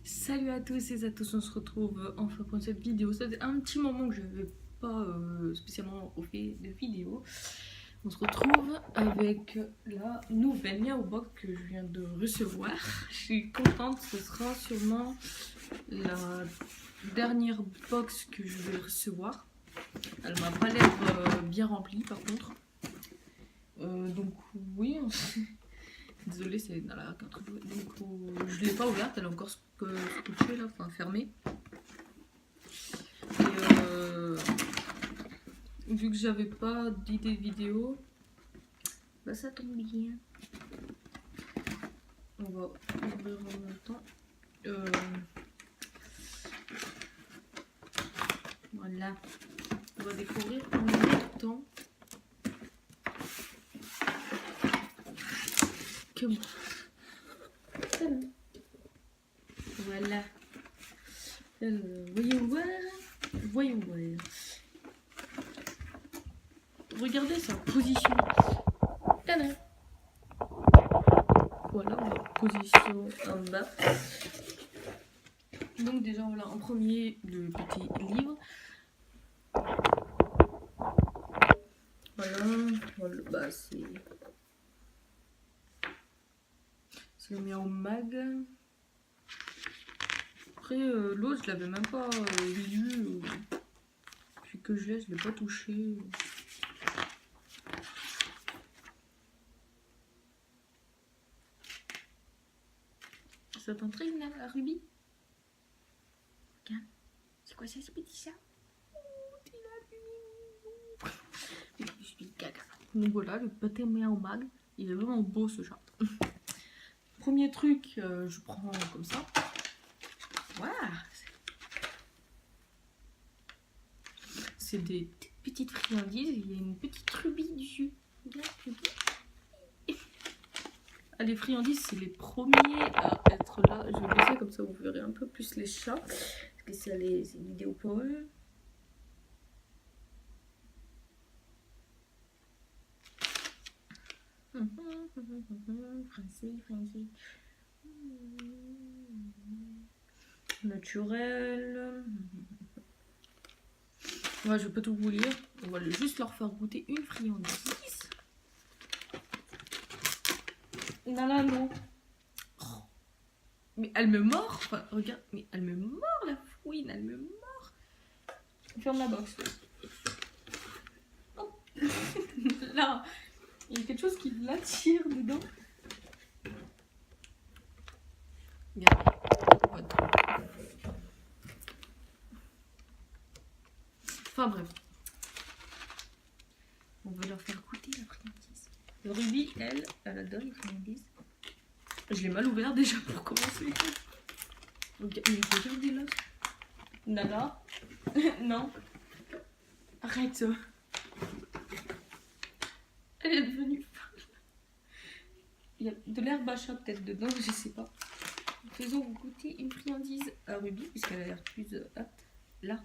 Salut à tous et à tous, on se retrouve enfin pour cette vidéo. Ça fait un petit moment que je n'avais pas spécialement refait de vidéo. On se retrouve avec la nouvelle Miao Box que je viens de recevoir. Je suis contente, ce sera sûrement la dernière box que je vais recevoir. Elle m'a pas l'air bien remplie par contre. Donc oui, désolée, c'est dans la contre. Donc je l'ai pas ouverte, elle est encore scotchée là, enfin fermée. Et vu que j'avais pas d'idée vidéo, bah ça tombe bien. On va ouvrir en même temps. Voilà. On va découvrir en même temps que moi. Voilà. Voyons voir. Voyons voir. Regardez sa position. Tada. Voilà, position en bas. Donc déjà voilà en premier le petit livre. Voilà, bah c'est le Miao Mag. Après l'autre je l'avais même pas lu. Depuis que je l'ai pas touché. Ça t'intrigue la Ruby? Regarde, c'est quoi ça, ce petit chat? Je suis caca. Donc voilà, le petit Miao Mag, il est vraiment beau ce chat. Premier truc, je prends comme ça. Waouh! C'est des petites friandises, il y a une petite rubis dessus. Ah, les friandises, c'est les premiers à être là. Je vais baisser comme ça, vous verrez un peu plus les chats. Parce que c'est une vidéo pour eux. Français. Naturel. Ouais, je peux tout vous lire. On va juste leur faire goûter une friandise. Non. Oh. Mais elle me mord. Enfin, regarde, mais elle me mord la fouine, elle me mord. Ferme la box. Oh. Là, il y a quelque chose qui l'attire dedans. Regarde. Enfin bref. On va leur faire goûter la friandise. Le Ruby, elle adore les friandises. Je l'ai mal ouvert déjà pour commencer. Okay. Mais j'ai des l'os. Nana. Non. Arrête. Elle est devenue folle. Il y a de l'herbe à chat peut-être dedans, je sais pas. Faisons goûter une friandise à Ruby, puisqu'elle a l'air plus apte. Là.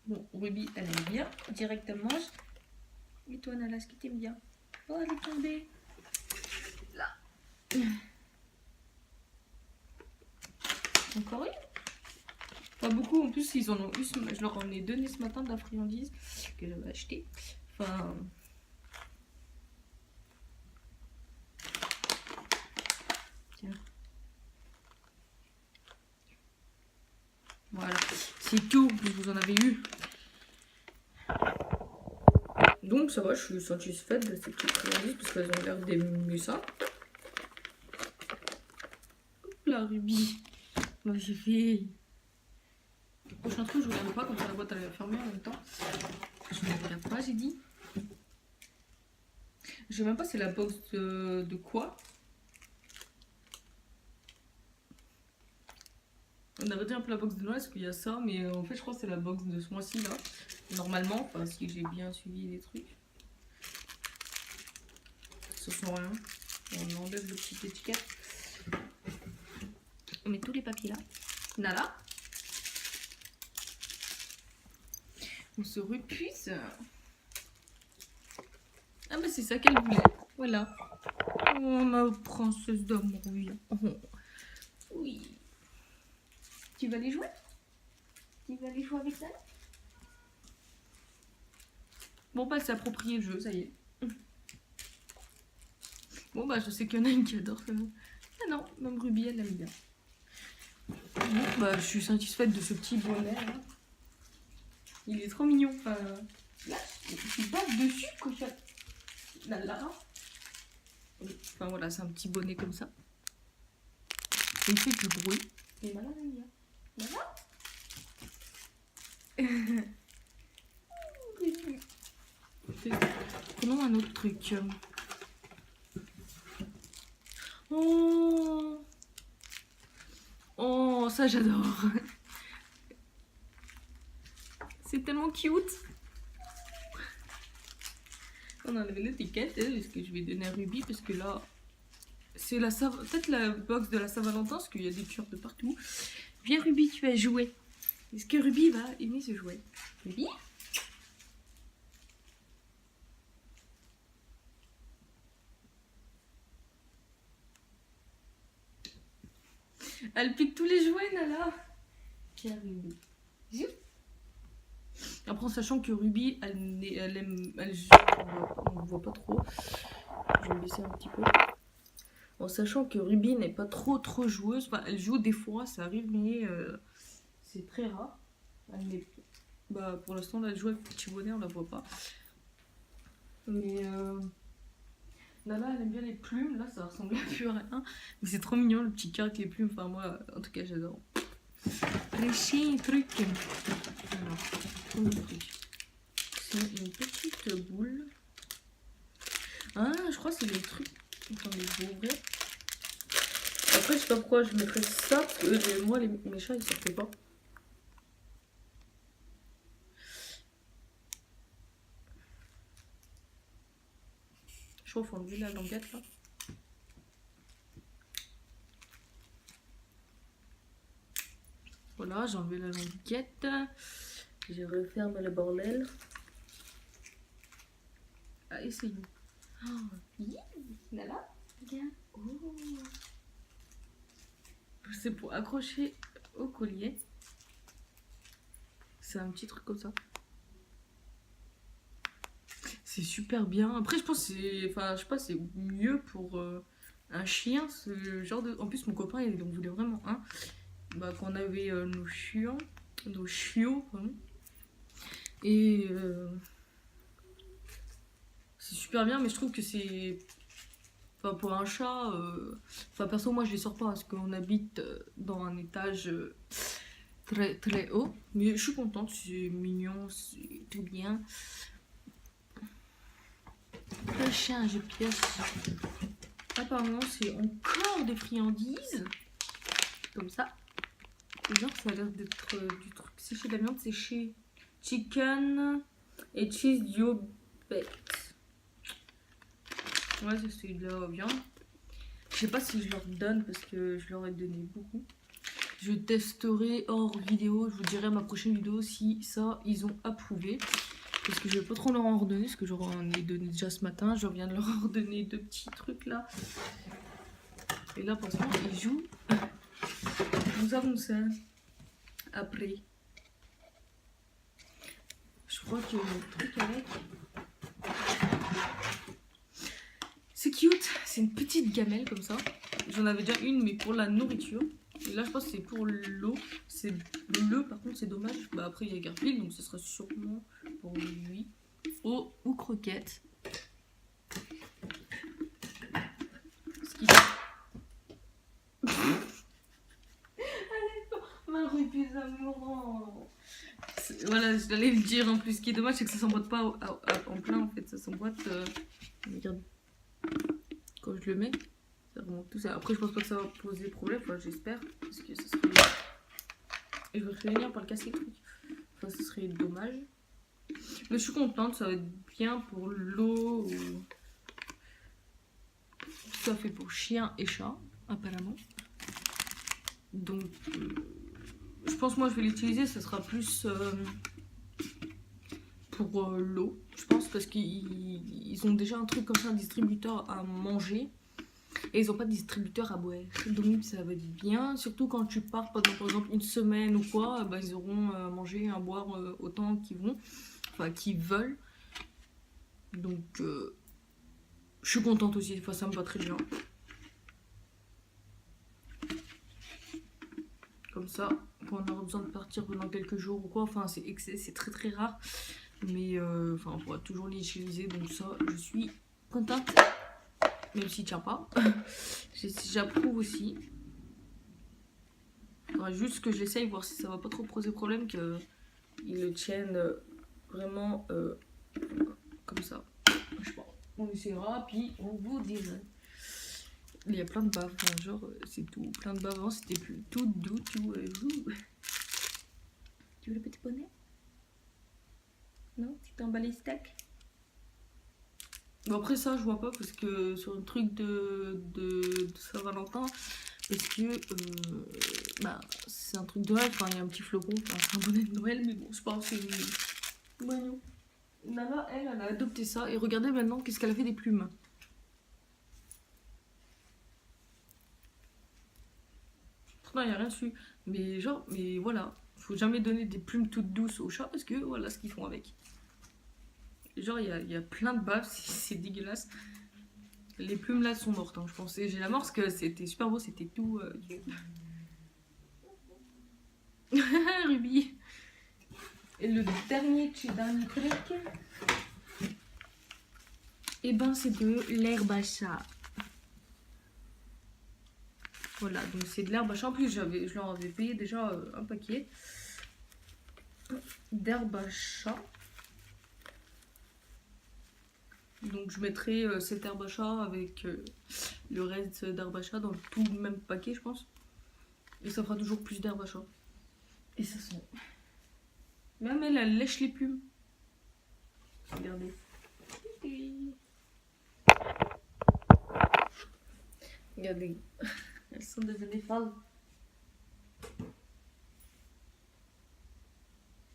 Bon, Ruby, elle aime bien. Directement. Et toi, Nala, ce qui t'aime bien? Oh, elle est tombée. Là. Encore une? Pas beaucoup, en plus ils en ont eu, je leur en ai donné ce matin de la friandise que j'avais acheté. Enfin. Tiens. Voilà, c'est tout, vous en avez eu. Donc ça va, je suis satisfaite de ces petites friandises parce qu'elles ont l'air d'aimer ça. La Ruby. Moi j'ai fait. Le prochain truc, je regarde pas, comme ça la boîte elle est fermée en même temps. Je ne regarde pas, j'ai dit. Je sais même pas c'est la box de quoi. On avait dit un peu la box de Noël parce qu'il y a ça, mais en fait je crois que c'est la box de ce mois-ci là. Normalement, enfin si j'ai bien suivi les trucs. Ce sont rien. On enlève le petit étiquette. On met tous les papiers là. Nala. On se repuise. Ah bah c'est ça qu'elle voulait. Voilà. Oh, ma princesse d'amour, oui. Oh, oui. Tu vas aller jouer? Tu vas aller jouer avec ça? Bon, bah, c'est approprié le jeu, ça y est. Bon, bah, je sais qu'il y en a une qui adore ça. Ah non, même Ruby, elle l'aime bien. Bon, bah, je suis satisfaite de ce petit bonnet, là. Il est trop mignon. Enfin, là, tu passes dessus, cochon. Là. Enfin, voilà, c'est un petit bonnet comme ça. Il fait du bruit. Et voilà, Voilà. Prenons un autre truc. Oh, ça j'adore. C'est tellement cute. On a enlevé l'étiquette. Est-ce que je vais donner à Ruby? Parce que là, c'est la peut-être la box de la Saint-Valentin, parce qu'il y a des cœurs de partout. Viens Ruby, tu vas jouer. Est-ce que Ruby va aimer ce jouet? Ruby? Elle pique tous les jouets, Nala. Tiens, Ruby. Zou. Après, en sachant que Ruby, on ne voit pas trop. Je vais baisser un petit peu. En sachant que Ruby n'est pas trop joueuse. Enfin, elle joue des fois, ça arrive, mais c'est très rare. Bah, pour l'instant, là, elle joue avec petit bonnet, on la voit pas. Mais Nala, elle aime bien les plumes. Là, ça ressemble à plus à rien. Mais c'est trop mignon, le petit cœur avec les plumes. Enfin, moi, en tout cas, j'adore. Réchi, truc. Alors, premier truc. C'est une petite boule. Ah, je crois que c'est des trucs. Attendez, je vais ouvrir. Après, je sais pas pourquoi je mettrais ça. Parce que moi, mes chats, ils sortent pas. Je crois qu'il faut enlever la languette là. Voilà, j'ai enlevé la languette. Je referme le bordel. Ah, essayons. Oh, Nala, regarde. Oh. C'est pour accrocher au collier. C'est un petit truc comme ça. C'est super bien. Après, je pense que c'est, enfin, je sais pas, c'est mieux pour un chien, ce genre de. En plus, mon copain, il en voulait vraiment un. Bah, quand on avait nos chiots, pardon. Et c'est super bien, mais je trouve que c'est, enfin, pour un chat, enfin, perso, moi, je les sors pas parce qu'on habite dans un étage très haut. Mais je suis contente, c'est mignon, c'est tout bien. Prochain jeu pièce. Apparemment, c'est encore des friandises. Comme ça. Genre, ça a l'air d'être du truc séché, de la viande séchée. Chicken et cheese yogurt. Ouais, c'est de la viande. Je sais pas si je leur donne parce que je leur ai donné beaucoup. Je testerai hors vidéo. Je vous dirai à ma prochaine vidéo si ça, ils ont approuvé. Parce que je vais pas trop leur en redonner. Parce que j'en ai donné déjà ce matin. Je viens de leur redonner 2 petits trucs là. Et là, pour l'instant, ils jouent. Nous avons ça. Après. Je crois qu'il y a un truc avec. C'est cute. C'est une petite gamelle comme ça. J'en avais déjà une, mais pour la nourriture. Et là, je pense que c'est pour l'eau. C'est bleu, par contre, c'est dommage. Bah, après, il y a Garfield, donc ce sera sûrement pour lui. Eau ou croquettes. Ce qui... Allez, ma Ruby d'amour. Voilà, j'allais le dire en plus. Ce qui est dommage, c'est que ça s'emboîte pas en plein, en fait. Ça s'emboîte... Regarde. Quand je le mets, ça remonte tout ça. Après, je pense pas que ça va poser problème. Enfin, j'espère. Parce que ça serait... Et je vais finir par le casser le truc. Enfin, ce serait dommage. Mais je suis contente, ça va être bien pour l'eau. Ça fait pour chien et chat, apparemment. Donc, je pense moi je vais l'utiliser, ça sera plus pour l'eau, je pense, parce qu'ils ont déjà un truc comme ça, un distributeur à manger. Et ils n'ont pas de distributeur à boire. Donc ça va être bien. Surtout quand tu pars pendant par exemple une semaine ou quoi, bah, ils auront à manger, à boire autant qu'ils vont. Enfin qu'ils veulent. Donc je suis contente aussi. Enfin, ça me va très bien. Comme ça, quand on aura besoin de partir pendant quelques jours ou quoi. Enfin c'est très très rare. Mais enfin on pourra toujours les utiliser. Donc ça, je suis contente. Même s'il tient pas. J'approuve aussi. Il faudra juste que j'essaye, voir si ça va pas trop poser problème, qu'ils le tiennent vraiment comme ça. Je sais pas. On essaiera, puis on vous dira. Il y a plein de baves, hein, genre c'est tout. Plein de baves, avant c'était plus tout doux, tout. Tu veux le petit poney? Non? Tu t'es emballé steak? Bon, après ça, je vois pas parce que sur le truc de Saint-Valentin, parce que bah, c'est un truc de Noël, enfin il y a un petit flocon, enfin, c'est un bonnet de Noël, mais bon, c'est pas c'est mignon. Nana, elle a adopté ça et regardez maintenant qu'est-ce qu'elle a fait des plumes. Pourtant, il n'y a rien dessus, mais genre, mais voilà, faut jamais donner des plumes toutes douces aux chats parce que voilà ce qu'ils font avec. Genre, il y a plein de baves, c'est dégueulasse. Les plumes là sont mortes, hein, je pense. Et j'ai la mort parce que c'était super beau, c'était tout. Ruby. Et le dernier truc, et ben c'est de l'herbe à chat. Voilà, donc c'est de l'herbe à chat. En plus, je leur avais payé déjà un paquet d'herbe à chat. Donc je mettrai cette herbe à chat avec le reste d'herbe à chat dans le tout même paquet, je pense. Et ça fera toujours plus d'herbe à chat. Et ça sent. Même elle lèche les plumes. Regardez. Regardez. Elles sont devenues folles.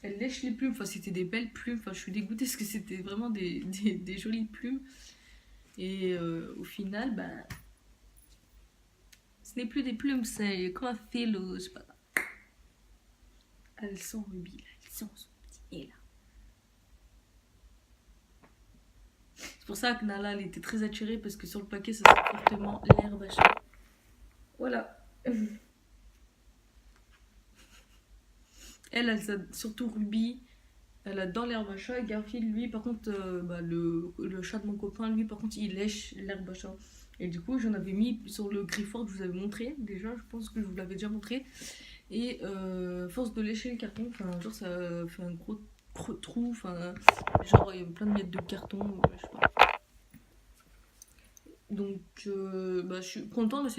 Elle lèche les plumes. Enfin, c'était des belles plumes. Enfin, je suis dégoûtée parce que c'était vraiment des jolies plumes. Et au final, bah, ce n'est plus des plumes, c'est comme un fil. Je sais pas. Elles sont Ruby, là. Elles sont son petit nez, là. C'est pour ça que Nala, elle était très attirée parce que sur le paquet, ça sent fortement l'herbe à chat. Voilà. Elle a surtout Ruby. Elle a dans l'herbe à chat. Et Garfield, lui, par contre, bah, le chat de mon copain, lui, par contre, il lèche l'herbe à chat. Et du coup, j'en avais mis sur le Grifford que je vous avais montré. Déjà, je pense que je vous l'avais déjà montré. Et force de lécher le carton, enfin, genre, ça fait un gros trou. Enfin, genre, il y a plein de miettes de carton. Je sais pas. Donc, bah, je suis contente de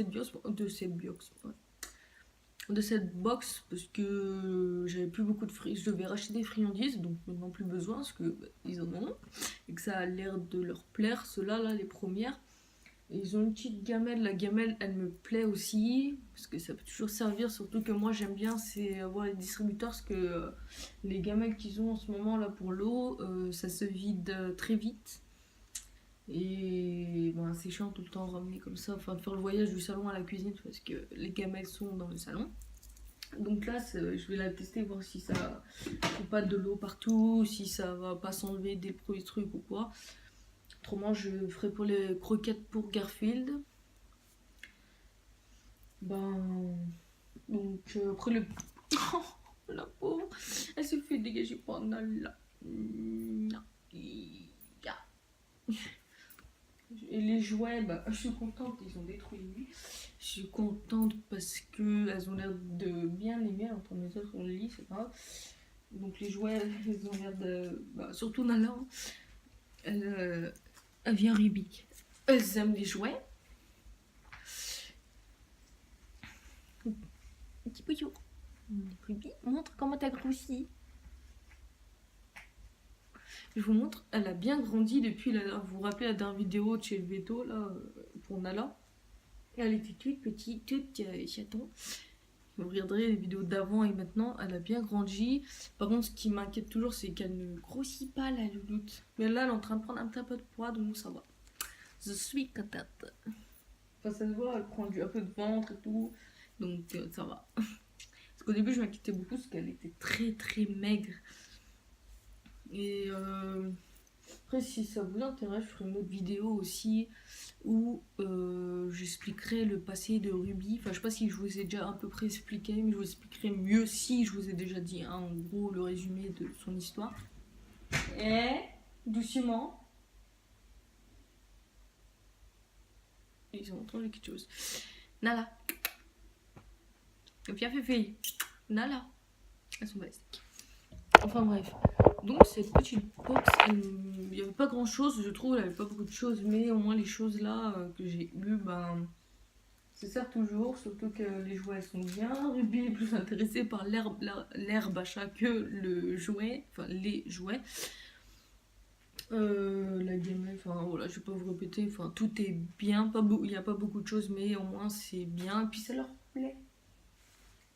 cette box parce que j'avais plus beaucoup de friandises. Je devais racheter des friandises, donc maintenant plus besoin parce que bah, ils en ont et que ça a l'air de leur plaire. Ceux-là, là, les premières. Et ils ont une petite gamelle. La gamelle, elle me plaît aussi parce que ça peut toujours servir. Surtout que moi, j'aime bien c'est avoir les distributeurs parce que les gamelles qu'ils ont en ce moment là pour l'eau, ça se vide très vite. Et ben, c'est chiant tout le temps ramener comme ça, enfin de faire le voyage du salon à la cuisine parce que les gamelles sont dans le salon. Donc là, je vais la tester, voir si ça fait pas de l'eau partout, si ça va pas s'enlever dès le premier truc ou quoi. Autrement, je ferai pour les croquettes pour Garfield. Ben. Donc après le. Oh, la pauvre, elle se fait dégager par Nala. Non. Et les jouets, bah, je suis contente, ils ont détruit lui. Je suis contente parce qu'elles ont l'air de bien l'aimer. Entre mes autres, on le lit, c'est pas grave. Donc les jouets, elles ont l'air de. Bah, surtout Nala, hein. Elle vient Ruby. Elles aiment les jouets. Petit pouillot. Ruby, montre comment t'as grossi. Je vous montre, elle a bien grandi depuis vous vous rappelez la dernière vidéo de chez le veto là pour Nala. Elle était toute petite, toute chaton. Vous regarderez les vidéos d'avant et maintenant, elle a bien grandi. Par contre, ce qui m'inquiète toujours, c'est qu'elle ne grossit pas, la louloute. Mais là, elle est en train de prendre un petit peu de poids, donc ça va. Je suis contente. Enfin, ça se voit, elle prend un peu de ventre et tout. Donc, ça va. Parce qu'au début, je m'inquiétais beaucoup parce qu'elle était très très maigre. Et après, si ça vous intéresse, je ferai une autre vidéo aussi où j'expliquerai le passé de Ruby. Enfin, je sais pas si je vous ai déjà à peu près expliqué, mais je vous expliquerai mieux si je vous ai déjà dit, hein, en gros, le résumé de son histoire. Et doucement. Ils ont entendu quelque chose. Nala. Et puis, Féfé. Nala. Elles sont basiques. Enfin bref. Donc cette petite box, il n'y avait pas grand chose, je trouve, elle avait pas beaucoup de choses, mais au moins les choses là que j'ai eues, ben, ça sert toujours, surtout que les jouets sont bien. Ruby est plus intéressée par l'herbe à chat que le jouet, enfin les jouets. La gamelle, enfin voilà, je vais pas vous répéter, enfin tout est bien, il n'y a pas beaucoup de choses, mais au moins c'est bien, et puis ça leur plaît.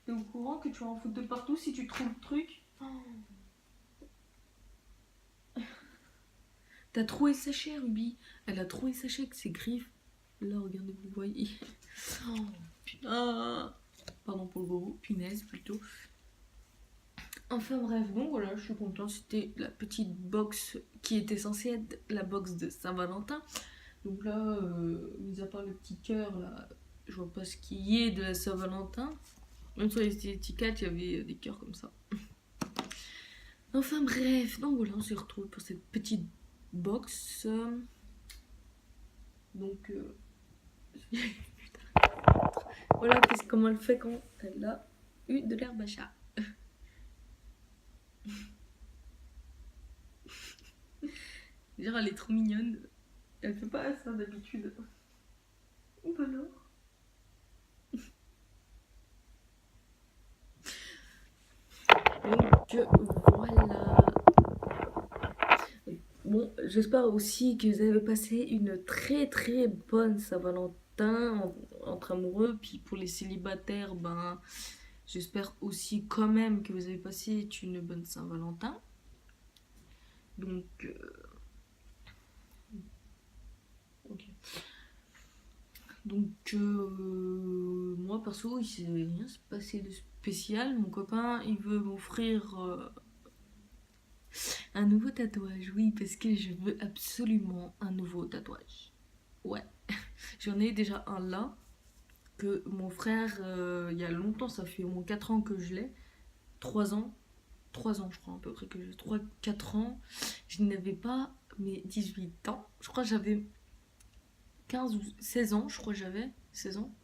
T'es au courant que tu vas en foutre de partout si tu trouves le truc? T'as trouvé Saché, Ruby. Elle a trouvé Saché avec ses griffes. Là, regardez, vous voyez. Oh, putain. Pardon pour le gros, punaise plutôt. Enfin bref, donc voilà, je suis contente. C'était la petite box qui était censée être la box de Saint-Valentin. Donc là, mis à part le petit cœur, là, je vois pas ce qu'il y ait de la Saint-Valentin. Même sur les étiquettes, il y avait des cœurs comme ça. Enfin bref, donc voilà, on se retrouve pour cette petite box. Donc voilà comment elle fait quand elle a eu de l'herbe à chat. Genre elle est trop mignonne. Elle fait pas ça d'habitude. Ou alors. Donc voilà. Bon, j'espère aussi que vous avez passé une très très bonne Saint-Valentin entre amoureux. Puis pour les célibataires, ben j'espère aussi quand même que vous avez passé une bonne Saint-Valentin. Donc ok. Donc moi perso il s'est rien se passé de spécial. Mon copain il veut m'offrir un nouveau tatouage. Oui, parce que je veux absolument un nouveau tatouage. Ouais, j'en ai déjà un là que mon frère il y a longtemps, ça fait au moins 4 ans que je l'ai. 3 ans. 3 ans je crois à peu près que j'ai 3-4 ans. Je n'avais pas mes 18 ans. Je crois que j'avais 15 ou 16 ans, je crois que j'avais 16 ans.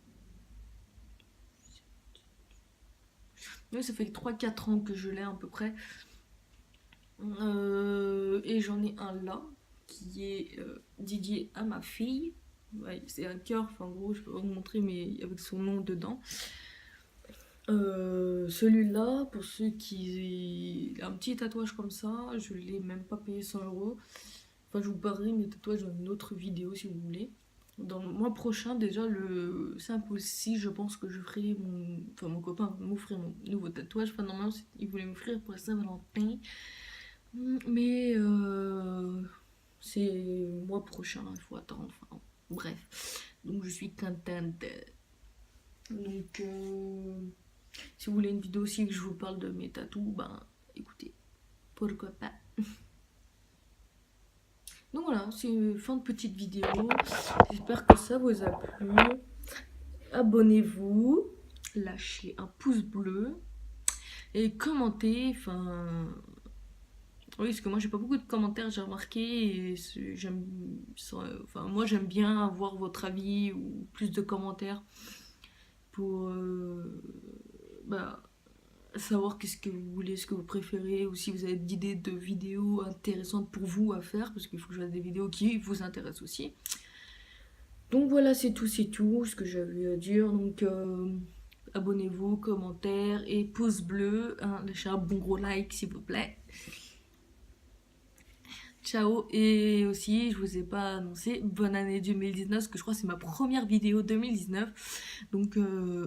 Oui, ça fait 3-4 ans que je l'ai à peu près. Et j'en ai un là qui est dédié à ma fille. Ouais, c'est un cœur, enfin en gros, je peux pas vous montrer, mais avec son nom dedans. Celui-là, pour ceux qui. Un petit tatouage comme ça, je l'ai même pas payé 100 €. Enfin, je vous parlerai mes tatouages dans une autre vidéo si vous voulez. Dans le mois prochain, déjà le 5 ou 6, je pense que je ferai mon. Enfin, mon copain va m'offrir mon nouveau tatouage. Enfin, normalement, il voulait m'offrir pour la Saint-Valentin. Mais c'est le mois prochain, il faut attendre. Enfin, bref. Donc, je suis contente. Donc, si vous voulez une vidéo aussi que je vous parle de mes tatous, ben écoutez, pourquoi pas. Donc voilà, c'est une fin de petite vidéo. J'espère que ça vous a plu. Abonnez-vous, lâchez un pouce bleu et commentez. Enfin, oui, parce que moi j'ai pas beaucoup de commentaires, j'ai remarqué. Et j'aime, enfin, moi j'aime bien avoir votre avis ou plus de commentaires pour bah, savoir qu'est-ce que vous voulez, ce que vous préférez, ou si vous avez d'idées de vidéos intéressantes pour vous à faire, parce qu'il faut que je fasse des vidéos qui vous intéressent aussi. Donc voilà, c'est tout ce que j'avais à dire. Donc abonnez-vous, commentaires et pouce bleu, hein, lâchez un bon gros like s'il vous plaît. Ciao. ciao. Et aussi, je vous ai pas annoncé bonne année 2019, parce que je crois que c'est ma première vidéo 2019. Donc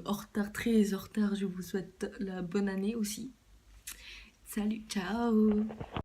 en retard, très en retard, je vous souhaite la bonne année aussi. Salut, ciao.